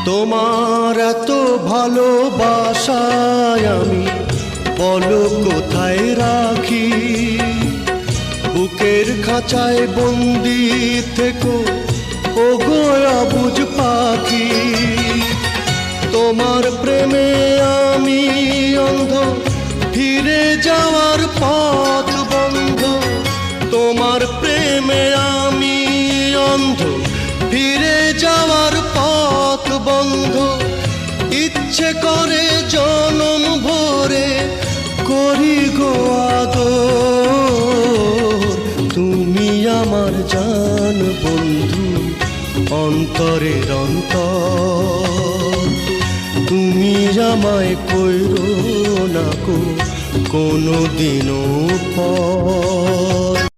তোমার এত ভালোবাসায় আমি বলো কোথায় রাখি। বুকের খাঁচায় বন্দি থেকো ওগো অবুঝ পাখি। তোমার প্রেমে আমি অন্ধ, ফিরে যাওয়ার পথ বন্ধ। তোমার প্রেমে আমি অন্ধ, ফিরে যাওয়ার পথ বন্ধ। ইচ্ছে করে জনম ভরে করি গো আদর। তুমি আমার জান বন্ধু, অন্তরের অন্তর। তুমি আমায় কইরো না কো কোনো দিনও পর।